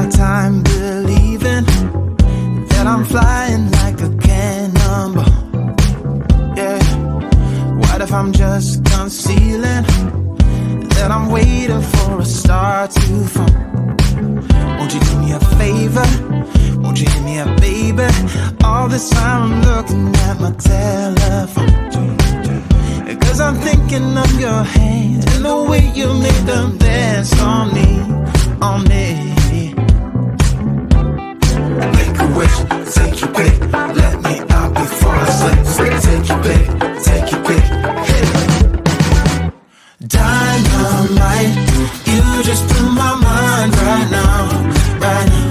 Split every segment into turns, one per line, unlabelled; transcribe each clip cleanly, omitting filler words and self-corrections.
my time believing that I'm flying like a cannonball. Yeah. What if I'm just concealing that I'm waiting for a star to fall? Won't you do me a favor? Won't you hit me up, baby? All this time I'm looking at my telephone, 'cause I'm thinking of your hands and the way you make them dance on me, on me. Make a wish, take your pick, let me out before I slip. Take your pick, take your pick, hit it. Dynamite, you just blew my mind right now, right now,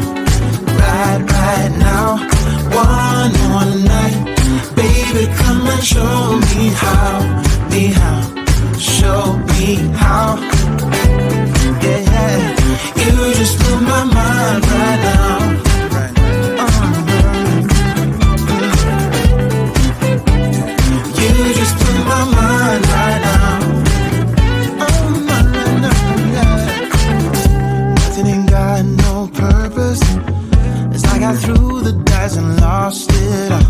right now. One more night, baby, come and show me how, show me how. Yeah, yeah, you just blew my mind right now. You just blew my mind right now. Nothing ain't got no purpose. It's like I threw the dice and lost it all.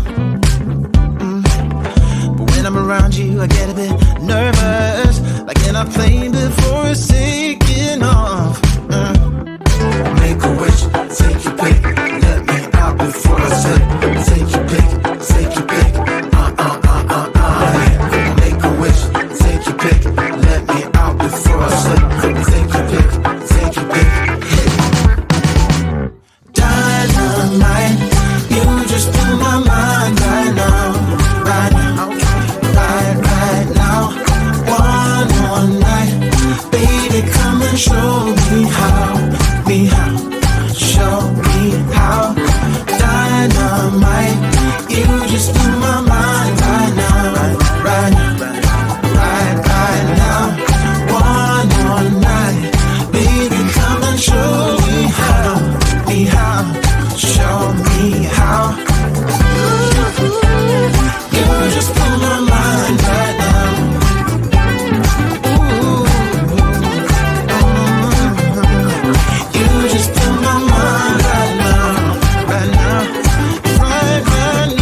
But when I'm around you, I get a bit nervous, like in a plane before it's taking off. Make a wish, take your pick, let me out before I slip. Take your pick, take your pick. Make a wish, take your pick, let me out before I slip. Take your pick, take your pick. Dynamite, you just blew my mind right now, right now, right now. One more night, baby, come and show me how, show me how. Dynamite, you just blew my mind right now, right now, right now. One more night, baby, come and show me how, show me how. You just blew my mind right now. You just blew my mind right now, right now, right now.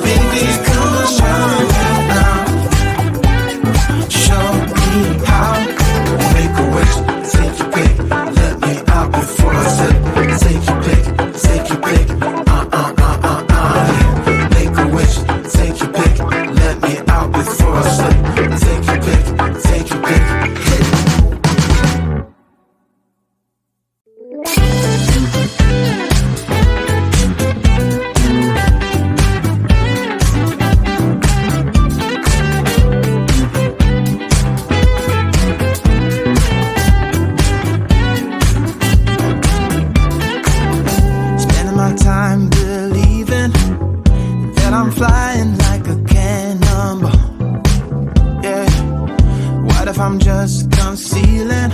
Baby, come and show me now, show me how. Make a wish, take your pick, let me out before I slip. Take your pick, take your pick. Make a wish, take your pick, let me out before I slip. Take your pick, take your pick. Spending my time believing that I'm flying like a cannonball. Yeah. What if I'm just concealing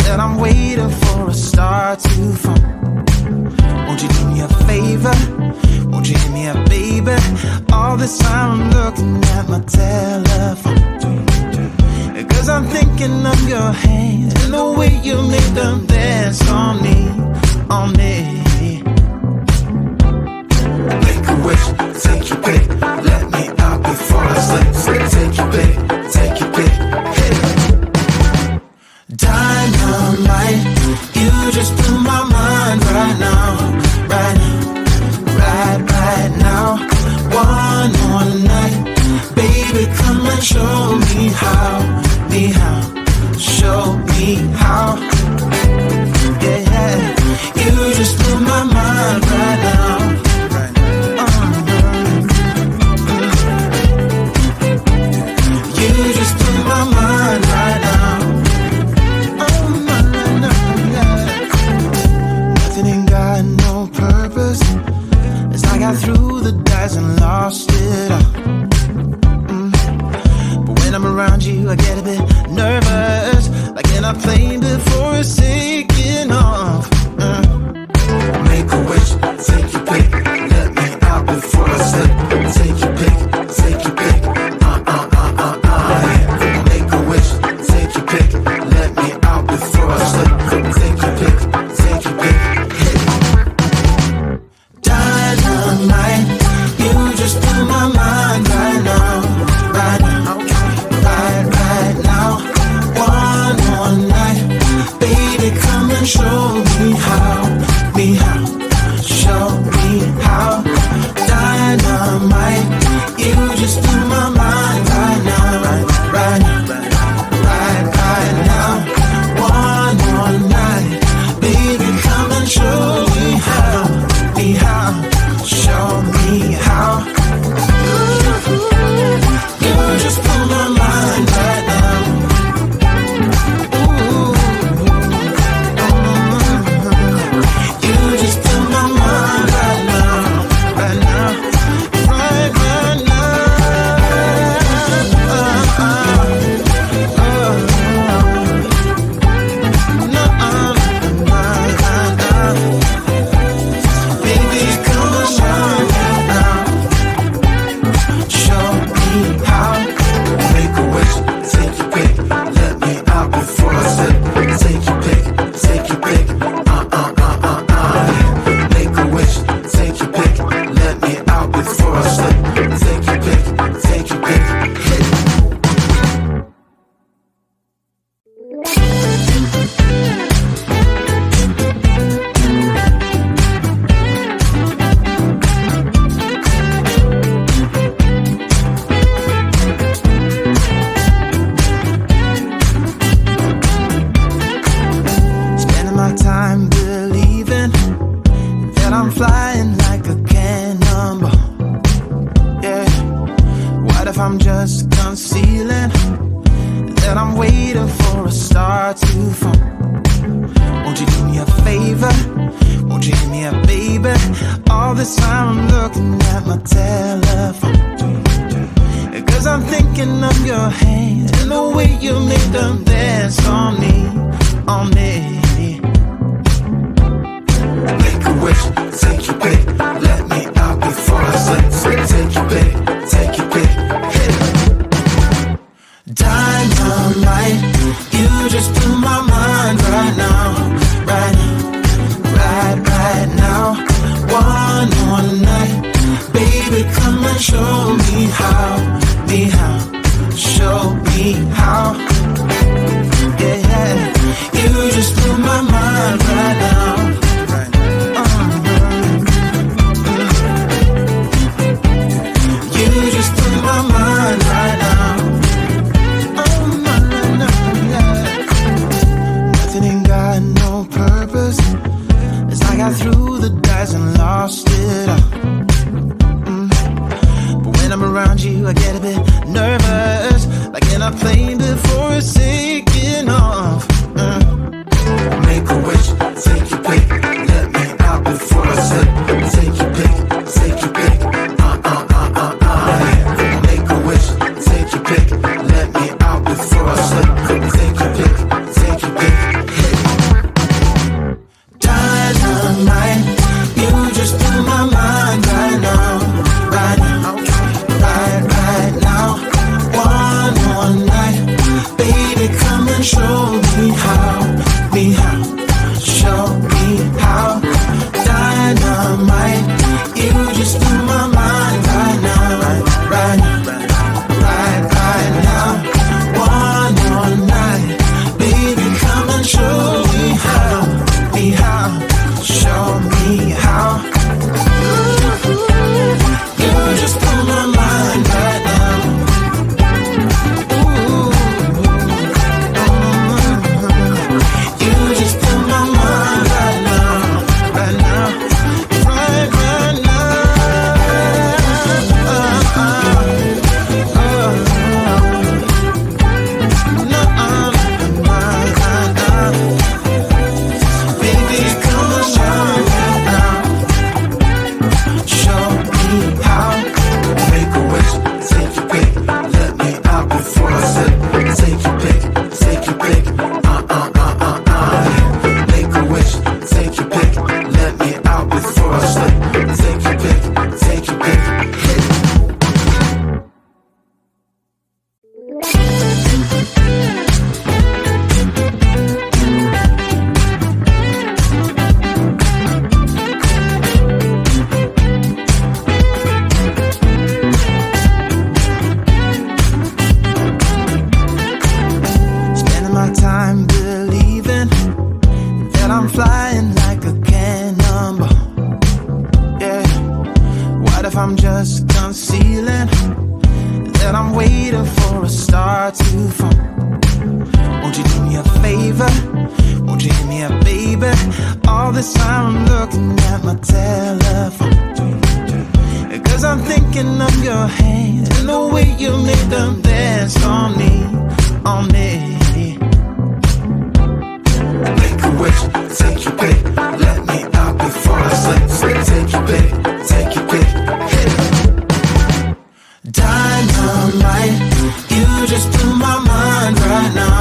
that I'm waiting for a star to fall? Won't you do me a favor? Won't you hit me up, baby? All this time I'm looking at my telephone, 'cause I'm thinking of your hands and the way you make them dance on me, on me. Make a wish, take your pick, let me out before I slip. Take your pick, take your pick, hit it. Dynamite, you just blew my mind right now, right now, right now. One more night, baby, come and show me how, show me how. Yeah, yeah, you just blew my mind right now. You just blew my mind right now. Nothing ain't got no purpose. It's like I threw the dice and lost it all. But when I'm around you, I get a bit nervous, like in a plane before it's taking off. Make a wish, take your pick, let me out before I slip. baby. All this time I'm looking at my telephone, 'cause I'm thinking of your hand and the way you make them dance on me, on me. Make a wish, take your pick, let me out before I sleep. Take your pick, take your pick, hit it. Dynamite, you just blew my mind right now, right now, right now. One more night, baby, come and show me how, show me how. Yeah, yeah, you just blew my mind right now. You just blew my mind right now. Oh, no, yeah. Nothing ain't got no purpose. As I got through the dice and lost it all. But when I'm around you, I get a bit nervous, like in a plane before it's taking off. Make a wish, take your pick, let me out before I slip. Take your pick, take your pick. Make a wish, take your pick, let me out before I slip. Take your pick, take your pick. Dynamite, you just blew my mind right now, right now, right now. One more night, baby, come and show me how, show me how. Dynamite, you just blew my mind right now, right now. One more night, baby, come and show me how, show me how. You just blew my mind right now. You just blew my mind right now, right now, right now. Baby, come and show me now, show me how. Make a wish, take your pick, let me out before I slip. Take your pick, take your pick, Make a wish, take your pick, let me out before I slip. Take your pick, take your pick, hit it. Spending my time believing that I'm flying like a cannonball. Yeah, what if I'm just concealing that I'm waiting for a star to fall? Won't you do me a favor? Won't you hit me up, baby? All this time I'm looking at my telephone, 'cause I'm thinking of your hand and the way you make them dance on me, on me. Make a wish, take your pick, let me out before I slip. Take your pick, take your pick, hit it. Dynamite, you just blew my mind right now,